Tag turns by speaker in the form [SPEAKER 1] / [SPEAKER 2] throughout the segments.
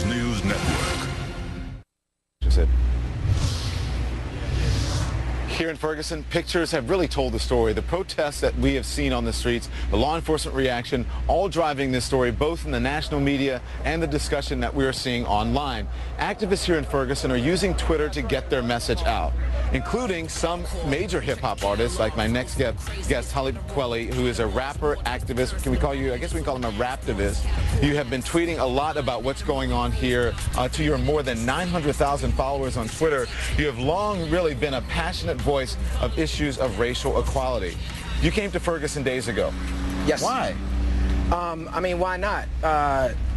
[SPEAKER 1] Fox News Network.
[SPEAKER 2] That's it. Here in Ferguson, pictures have really told the story. The protests that we have seen on the streets, the law enforcement reaction, all driving this story, both in the national media and the discussion that we're seeing online. Activists here in Ferguson are using Twitter to get their message out, including some major hip-hop artists like my next guest, Talib Kweli, who is a rapper, activist. Can we call you, I guess we can call him a raptivist. You have been tweeting a lot about what's going on here to your more than 900,000 followers on Twitter. You have long really been a passionate voice of issues of racial equality. You came to Ferguson days ago.
[SPEAKER 3] Yes.
[SPEAKER 2] Why?
[SPEAKER 3] I mean, why not?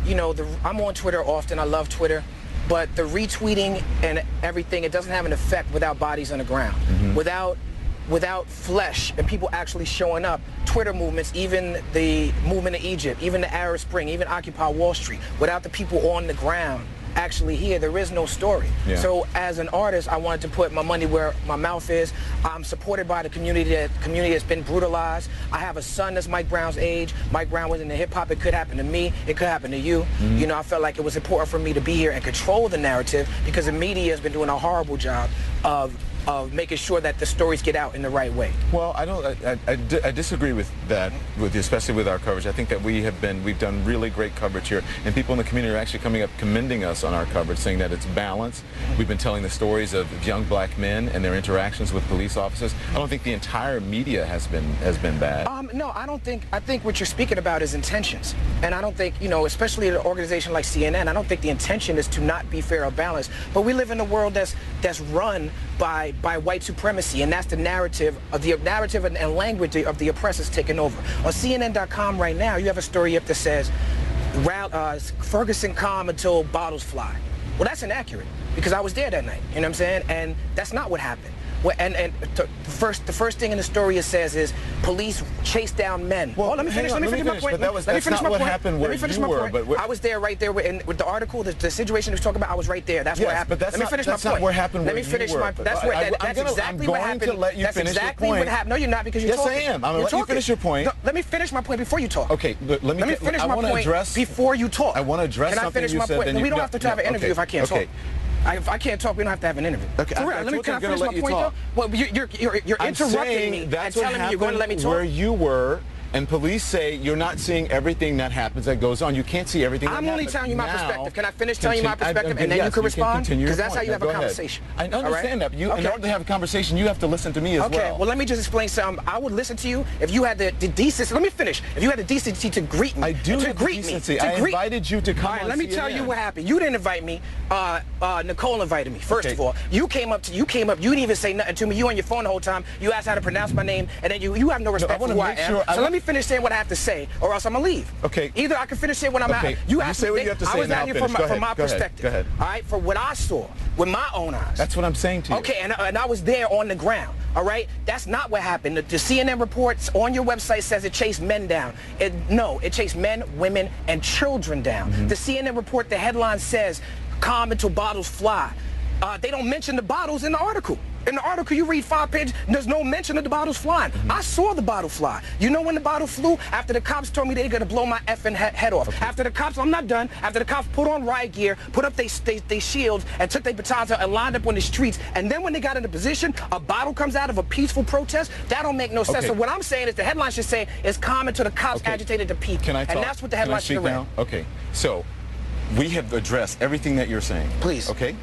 [SPEAKER 3] You know, I'm on Twitter often. I love Twitter. But the retweeting and everything, it doesn't have an effect without bodies on the ground. Without flesh and people actually showing up. Twitter movements, even the movement in Egypt, even the Arab Spring, even Occupy Wall Street, without the people on the ground actually here, there is no story.
[SPEAKER 2] Yeah.
[SPEAKER 3] So as an artist, I wanted to put my money where my mouth is. I'm supported by the community that's been brutalized. I have a son that's Mike Brown's age. Mike Brown was in the hip hop. It could happen to me. It could happen to you. You know, I felt like it was important for me to be here and control the narrative because the media has been doing a horrible job of making sure that the stories get out in the right way.
[SPEAKER 2] Well, I disagree with that, especially with our coverage. I think that we've done really great coverage here, and people in the community are actually coming up commending us on our coverage, saying that it's balanced. We've been telling the stories of young black men and their interactions with police officers. I don't think the entire media has been bad.
[SPEAKER 3] No, I don't think. I think what you're speaking about is intentions, and I don't think, you know, especially an organization like CNN, I don't think the intention is to not be fair or balanced. But we live in a world that's run by white supremacy, and that's the narrative and language of the oppressors taking over. On CNN.com right now, you have a story up that says, Ferguson calm until bottles fly. Well, that's inaccurate because I was there that night, you know what I'm saying? And that's not what happened. The first thing in the story it says is police chase down men.
[SPEAKER 2] Well,
[SPEAKER 3] let me finish my point.
[SPEAKER 2] That's not what happened where you were. But
[SPEAKER 3] I was there, right there, with the article, the situation he was talking about. I was right there. That's what happened.
[SPEAKER 2] But that's not what happened.
[SPEAKER 3] Let me finish my point. That's exactly what happened.
[SPEAKER 2] I'm going to let you finish your point.
[SPEAKER 3] What happened. No, you're not, because you're talking.
[SPEAKER 2] Yes, I am. I'm going to let you finish your point.
[SPEAKER 3] Let me finish my point before you talk.
[SPEAKER 2] Okay, let me finish my point
[SPEAKER 3] before you talk.
[SPEAKER 2] I want to address something you said.
[SPEAKER 3] Can I finish my point? We don't have to have an interview if I can't talk. If I can't talk, we don't have to have an interview.
[SPEAKER 2] Okay,
[SPEAKER 3] For real, can I finish my point though? Well, you're interrupting me and telling me you're going to let me talk.
[SPEAKER 2] Where you were, and police say you're not seeing everything that happens, that goes on. You can't see everything that happens.
[SPEAKER 3] I'm only telling you my perspective. Can I finish telling you my perspective, and then you can respond? Because that's how you have a conversation.
[SPEAKER 2] I understand that. In order to have a conversation, you have to listen to me as well.
[SPEAKER 3] Okay, well, let me just explain something. I would listen to you if you had the decency. Let me finish. If you had the decency to greet me.
[SPEAKER 2] I do have the decency. I invited you to come on.
[SPEAKER 3] All right, let me tell you what happened. You didn't invite me. Nicole invited me, first of all. You came up. You didn't even say nothing to me. You on your phone the whole time. You asked how to pronounce my name, and then you have no respect for who I am. So let me finish saying what I have to say, or else I'm gonna leave.
[SPEAKER 2] Okay.
[SPEAKER 3] Either I can finish saying what I'm at.
[SPEAKER 2] You say what you have to say.
[SPEAKER 3] I was out here from my perspective.
[SPEAKER 2] Go ahead.
[SPEAKER 3] All right, for what I saw with my own eyes.
[SPEAKER 2] That's what I'm saying to you.
[SPEAKER 3] Okay, and I was there on the ground. All right, that's not what happened. The CNN reports on your website says it chased men down. No, it chased men, women, and children down. The CNN report, the headline says, "Calm until bottles fly." They don't mention the bottles in the article. In the article, you read 5 pages, there's no mention of the bottles flying. I saw the bottle fly. You know when the bottle flew? After the cops told me they were going to blow my effing head off. Okay. After the cops, I'm not done, after the cops put on riot gear, put up their shields, and took their batons out and lined up on the streets, and then when they got into position, a bottle comes out of a peaceful protest, that don't make no sense. So what I'm saying is the headline should say, it's calm until the cops agitated the people.
[SPEAKER 2] Can I talk?
[SPEAKER 3] And that's what the headline should read.
[SPEAKER 2] Okay, so we have addressed everything that you're saying.
[SPEAKER 3] Please.
[SPEAKER 2] Okay?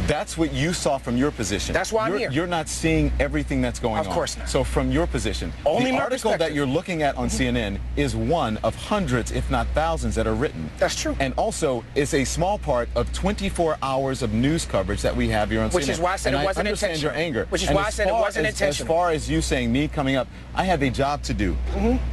[SPEAKER 2] That's what you saw from your position.
[SPEAKER 3] That's why I'm here.
[SPEAKER 2] You're not seeing everything that's going on.
[SPEAKER 3] Of course not.
[SPEAKER 2] So from your position,
[SPEAKER 3] only
[SPEAKER 2] the article that you're looking at on CNN is one of hundreds, if not thousands, that are written.
[SPEAKER 3] That's true.
[SPEAKER 2] And also is a small part of 24 hours of news coverage that we have here on CNN.
[SPEAKER 3] Which is why I said it wasn't intentional.
[SPEAKER 2] I understand your anger.
[SPEAKER 3] Which is why I said it wasn't intentional.
[SPEAKER 2] As far as you saying me coming up, I have a job to do.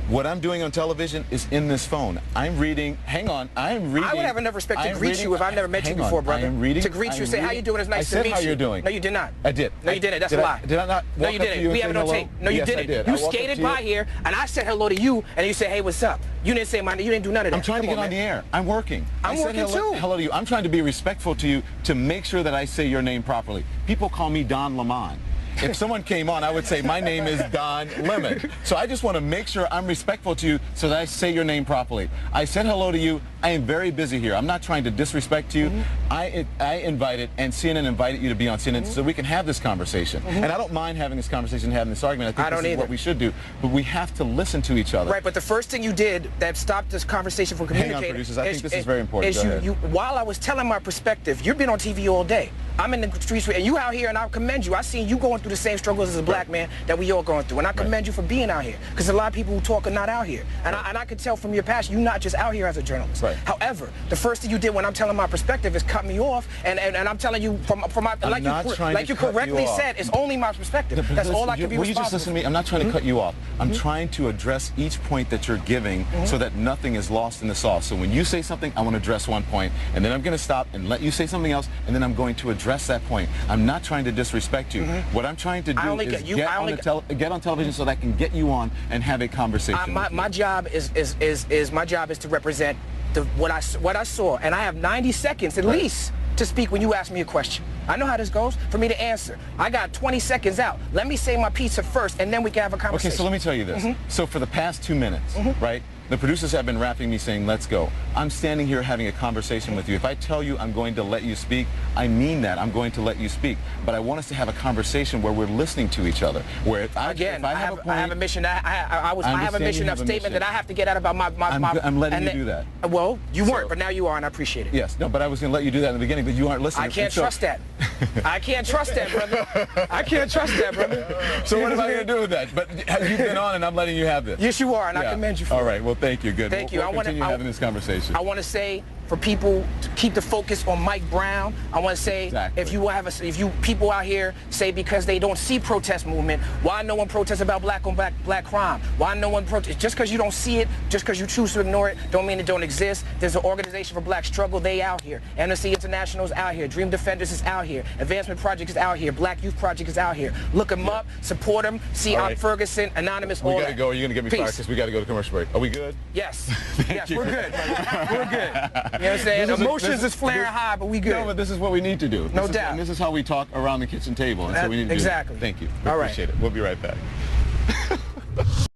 [SPEAKER 2] What I'm doing on television is in this phone. I'm reading. Hang on. I'm reading.
[SPEAKER 3] I would have enough respect to greet you if I've never met you before, brother. To greet you, say how you doing. It's nice to meet you.
[SPEAKER 2] Doing.
[SPEAKER 3] No, you did not.
[SPEAKER 2] I did.
[SPEAKER 3] No, you didn't. That's a lie.
[SPEAKER 2] Did I not?
[SPEAKER 3] No, you didn't. We have it on tape. No, you didn't.
[SPEAKER 2] Did.
[SPEAKER 3] You skated by here, and I said hello to you, and you said, "Hey, what's up?" You didn't say my name. You didn't do none of that.
[SPEAKER 2] I'm trying to get on the air. I'm working.
[SPEAKER 3] I'm working too.
[SPEAKER 2] Hello to you. I'm trying to be respectful to you to make sure that I say your name properly. People call me Don Lamont. If someone came on, I would say, my name is Don Lemon. So I just want to make sure I'm respectful to you so that I say your name properly. I said hello to you. I am very busy here. I'm not trying to disrespect you. I invited, and CNN invited you to be on CNN so we can have this conversation. And I don't mind having this conversation, having this argument. I think this is what we should do. But we have to listen to each other.
[SPEAKER 3] Right, but the first thing you did that stopped this conversation from communicating.
[SPEAKER 2] Hang on, producers. I think this is very important.
[SPEAKER 3] While I was telling my perspective, you've been on TV all day. I'm in the streets, and you out here, and I commend you. I seen you going through the same struggles as a black man that we all going through, and I commend you for being out here, because a lot of people who talk are not out here, and I can tell from your past, you're not just out here as a journalist. However, the first thing you did when I'm telling my perspective is cut me off, and I'm telling you from my like you correctly said, it's only my perspective. That's all I can be responsible for.
[SPEAKER 2] Will you just listen to me? I'm not trying to cut you off. I'm trying to address each point that you're giving so that nothing is lost in the sauce. So when you say something, I want to address one point, and then I'm going to stop and let you say something else, and then I'm going to address that point. I'm not trying to disrespect you. What I'm trying to do is get on television so that I can get you on and have a conversation.
[SPEAKER 3] My job is to represent what I saw, and I have 90 seconds at least to speak when you ask me a question. I know how this goes for me to answer. I got 20 seconds out. Let me say my piece first, and then we can have a conversation.
[SPEAKER 2] Okay, so let me tell you this. So for the past 2 minutes, right, the producers have been rapping me saying, let's go. I'm standing here having a conversation with you. If I tell you I'm going to let you speak, I mean that. I'm going to let you speak. But I want us to have a conversation where we're listening to each other. Where if I have a mission.
[SPEAKER 3] I have a mission of statement that I have to get out about my.
[SPEAKER 2] I'm letting you do that.
[SPEAKER 3] Well, you weren't, but now you are, and I appreciate it.
[SPEAKER 2] Yes, no, but I was going to let you do that in the beginning, but you aren't listening.
[SPEAKER 3] I can't trust that. I can't trust that, brother. I can't trust that, brother.
[SPEAKER 2] So what am I going to do with that? But you've been on, and I'm letting you have this.
[SPEAKER 3] Yes, you are, and I commend you for it.
[SPEAKER 2] All right, well, thank you. Good.
[SPEAKER 3] Thank you.
[SPEAKER 2] We'll continue having this conversation.
[SPEAKER 3] I want to say for people to keep the focus on Mike Brown. I want to say if you people out here say because they don't see protest movement, why no one protests about black on black crime? Why no one protests? Just because you don't see it, just because you choose to ignore it, don't mean it don't exist. There's an organization for black struggle. They out here. Amnesty International is out here. Dream Defenders is out here. Advancement Project is out here. Black Youth Project is out here. Look them up, support them. See Aunt Ferguson, Anonymous.
[SPEAKER 2] We got to go. Are you going to get me fired because we got to go to commercial break? Are we good?
[SPEAKER 3] Yes. Yes, we're good. We're good. You know what I'm saying? Emotions is flaring high, but we good.
[SPEAKER 2] No, but this is what we need to do.
[SPEAKER 3] No doubt.
[SPEAKER 2] And this is how we talk around the kitchen table. And so we need to do that. Thank you. We appreciate it. We'll be right back.